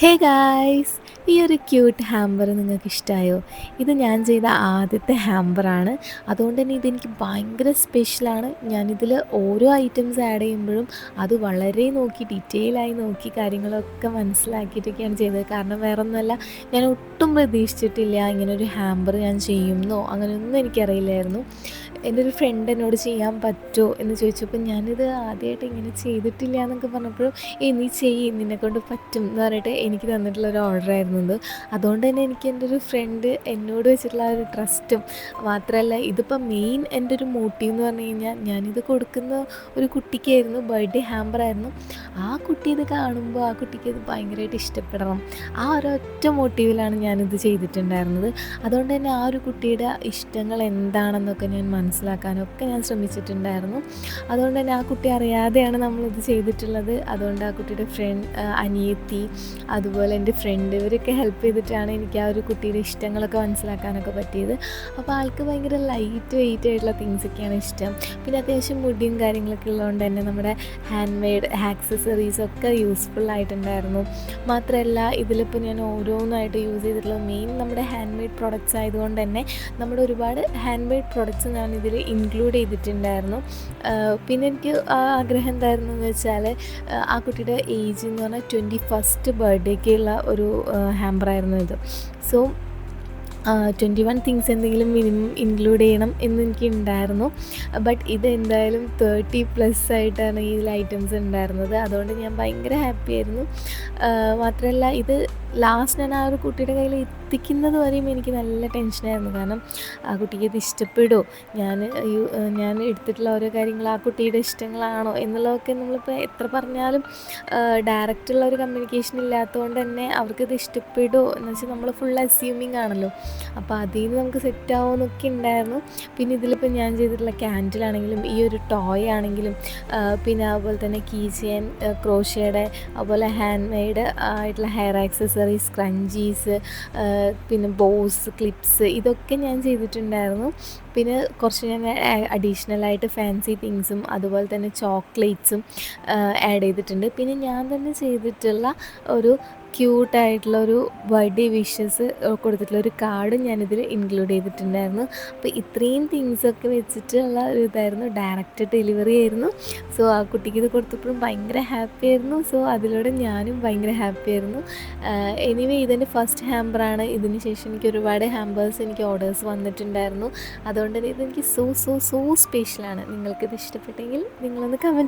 Hey guys, ഈ ഒരു cute hamper നിങ്ങൾക്ക് ഇഷ്ടമായോ? ഇത് ഞാൻ ചെയ്ത ആദ്യത്തെ ഹാമ്പറാണ്. അതുകൊണ്ട് തന്നെ ഇതെനിക്ക് ഭയങ്കര സ്പെഷ്യലാണ്. ഞാനിതിൽ ഓരോ ഐറ്റംസ് ആഡ് ചെയ്യുമ്പോഴും അത് വളരെ നോക്കി ഡീറ്റെയിലായി നോക്കി കാര്യങ്ങളൊക്കെ മനസ്സിലാക്കിയിട്ടൊക്കെയാണ് ചെയ്തത്. കാരണം വേറെ ഒന്നുമല്ല, ഞാൻ ഒട്ടും പ്രതീക്ഷിച്ചിട്ടില്ല ഇങ്ങനൊരു ഹാമ്പർ ഞാൻ ചെയ്യുമെന്നോ അങ്ങനെയൊന്നും എനിക്കറിയില്ലായിരുന്നു. എൻ്റെ ഒരു ഫ്രണ്ട് എന്നോട് ചെയ്യാൻ പറ്റുമോ എന്ന് ചോദിച്ചപ്പോൾ ഞാനിത് ആദ്യമായിട്ട് ഇങ്ങനെ ചെയ്തിട്ടില്ല എന്നൊക്കെ പറഞ്ഞപ്പോഴും നീ ചെയ്യ്, നിന്നെക്കൊണ്ട് പറ്റും എന്ന് പറഞ്ഞിട്ട് എനിക്ക് തന്നിട്ടുള്ളൊരു ഓർഡറായിരുന്നു ഇത്. അതുകൊണ്ട് തന്നെ എനിക്ക് എൻ്റെ ഒരു ഫ്രണ്ട് എന്നോട് വെച്ചിട്ടുള്ള ആ ഒരു ട്രസ്റ്റും മാത്രമല്ല, ഇതിപ്പോൾ മെയിൻ എൻ്റെ ഒരു മോട്ടീവ് എന്ന് പറഞ്ഞു കഴിഞ്ഞാൽ ഞാനിത് കൊടുക്കുന്ന ഒരു കുട്ടിക്കായിരുന്നു, ബർത്ത്ഡേ ഹാമ്പറായിരുന്നു. ആ കുട്ടി ഇത് കാണുമ്പോൾ ആ കുട്ടിക്ക് ഇത് ഭയങ്കരമായിട്ട് ഇഷ്ടപ്പെടണം, ആ ഒരൊറ്റ മോട്ടീവിലാണ് ഞാനിത് ചെയ്തിട്ടുണ്ടായിരുന്നത്. അതുകൊണ്ട് തന്നെ ആ ഒരു കുട്ടിയുടെ ഇഷ്ടങ്ങൾ എന്താണെന്നൊക്കെ ഞാൻ മനസ്സിലാക്കാനൊക്കെ ഞാൻ ശ്രമിച്ചിട്ടുണ്ടായിരുന്നു. അതുകൊണ്ട് തന്നെ ആ കുട്ടി അറിയാതെയാണ് നമ്മളിത് ചെയ്തിട്ടുള്ളത്. അതുകൊണ്ട് ആ കുട്ടിയുടെ അനിയത്തി, അതുപോലെ എൻ്റെ ഫ്രണ്ട്, ഇവരൊക്കെ ഹെൽപ്പ് ചെയ്തിട്ടാണ് എനിക്ക് ആ ഒരു കുട്ടിയുടെ ഇഷ്ടങ്ങളൊക്കെ മനസ്സിലാക്കാനൊക്കെ പറ്റിയത്. അപ്പോൾ ആൾക്ക് ഭയങ്കര ലൈറ്റ് വെയിറ്റ് ആയിട്ടുള്ള തിങ്സൊക്കെയാണ് ഇഷ്ടം. പിന്നെ അത്യാവശ്യം മുടിയും കാര്യങ്ങളൊക്കെ ഉള്ളതുകൊണ്ട് തന്നെ നമ്മുടെ ഹാൻഡ് മെയ്ഡ് ആക്സസറീസൊക്കെ യൂസ്ഫുൾ ആയിട്ടുണ്ടായിരുന്നു. മാത്രമല്ല ഇതിലിപ്പോൾ ഞാൻ ഓരോന്നായിട്ട് യൂസ് ചെയ്തിട്ടുള്ളത് മെയിൻ നമ്മുടെ ഹാൻഡ് മെയ്ഡ് പ്രൊഡക്ട്സ് ആയതുകൊണ്ട് തന്നെ നമ്മുടെ ഒരുപാട് ഹാൻഡ് മെയ്ഡ് പ്രൊഡക്ട്സ് ഞാൻ ഇതിൽ ഇൻക്ലൂഡ് ചെയ്തിട്ടുണ്ടായിരുന്നു. പിന്നെ എനിക്ക് ആഗ്രഹം എന്തായിരുന്നു എന്ന് വെച്ചാൽ, ആ കുട്ടിയുടെ ഏജ് എന്ന് പറഞ്ഞാൽ 21st ബർത്ത്ഡേക്കുള്ള ഒരു ഹാമ്പറായിരുന്നു ഇത്. സോ 21 തിങ്സ് എന്തെങ്കിലും മിനിമം ഇൻക്ലൂഡ് ചെയ്യണം എന്നെനിക്ക് ഉണ്ടായിരുന്നു. ബട്ട് ഇത് എന്തായാലും 30+ ആയിട്ടാണ് ഇതിൽ ഐറ്റംസ് ഉണ്ടായിരുന്നത്. അതുകൊണ്ട് ഞാൻ ഭയങ്കര ഹാപ്പി ആയിരുന്നു. മാത്രമല്ല ഇത് ലാസ്റ്റ് ഞാൻ ആ ഒരു കുട്ടിയുടെ കയ്യിൽ എത്തിക്കുന്നത് വരെയും എനിക്ക് നല്ല ടെൻഷനായിരുന്നു. കാരണം ആ കുട്ടിക്ക് ഇത് ഇഷ്ടപ്പെടുമോ, ഞാൻ എടുത്തിട്ടുള്ള ഓരോ കാര്യങ്ങൾ ആ കുട്ടിയുടെ ഇഷ്ടങ്ങളാണോ എന്നുള്ളതൊക്കെ നമ്മളിപ്പോൾ എത്ര പറഞ്ഞാലും ഡയറക്റ്റുള്ള ഒരു കമ്മ്യൂണിക്കേഷൻ ഇല്ലാത്തതുകൊണ്ട് തന്നെ അവർക്കിത് ഇഷ്ടപ്പെടുമോ എന്ന് വെച്ചാൽ നമ്മൾ ഫുൾ അസ്യൂമിങ് ആണല്ലോ. അപ്പോൾ അതിൽ നിന്ന് നമുക്ക് സെറ്റാവുമോ എന്നൊക്കെ ഉണ്ടായിരുന്നു. പിന്നെ ഇതിലിപ്പോൾ ഞാൻ ചെയ്തിട്ടുള്ള ക്യാൻഡിലാണെങ്കിലും ഈ ഒരു ടോയ് ആണെങ്കിലും പിന്നെ അതുപോലെ തന്നെ കീ ചെയിൻ, ക്രോഷയുടെ, അതുപോലെ ഹാൻഡ് മെയ്ഡ് ആയിട്ടുള്ള ഹെയർ ആക്സസറീസ്, സ്ക്രഞ്ചീസ്, പിന്നെ ബോസ്, ക്ലിപ്സ്, ഇതൊക്കെ ഞാൻ ചെയ്തിട്ടുണ്ടായിരുന്നു. പിന്നെ കുറച്ച് ഞാൻ അഡീഷണലായിട്ട് ഫാൻസി തിങ്സും അതുപോലെ തന്നെ ചോക്ലേറ്റ്സും ആഡ് ചെയ്തിട്ടുണ്ട്. പിന്നെ ഞാൻ തന്നെ ചെയ്തിട്ടുള്ള ഒരു ക്യൂട്ടായിട്ടുള്ള ഒരു ബർത്ത്ഡേ വിഷസ് കൊടുത്തിട്ടുള്ള ഒരു കാർഡും ഞാനിതിൽ ഇൻക്ലൂഡ് ചെയ്തിട്ടുണ്ടായിരുന്നു. അപ്പോൾ ഇത്രയും തിങ്സൊക്കെ വെച്ചിട്ടുള്ള ഒരു ഇതായിരുന്നു, ഡയറക്റ്റ് ഡെലിവറി ആയിരുന്നു. സോ ആ കുട്ടിക്ക് ഇത് കൊടുത്തപ്പോഴും ഭയങ്കര ഹാപ്പി ആയിരുന്നു. സോ അതിലൂടെ ഞാനും ഭയങ്കര ഹാപ്പി ആയിരുന്നു. എനിവേ ഇതെൻ്റെ ഫസ്റ്റ് ഹാമ്പറാണ്. ഇതിന് ശേഷം എനിക്ക് ഒരുപാട് ഹാമ്പേഴ്സ് എനിക്ക് ഓർഡേഴ്സ് വന്നിട്ടുണ്ടായിരുന്നു. അതുകൊണ്ട് തന്നെ ഇതെനിക്ക് സോ സ്പെഷ്യലാണ്. നിങ്ങൾക്കിത് ഇഷ്ടപ്പെട്ടെങ്കിൽ നിങ്ങളൊന്ന് കമൻറ്റ്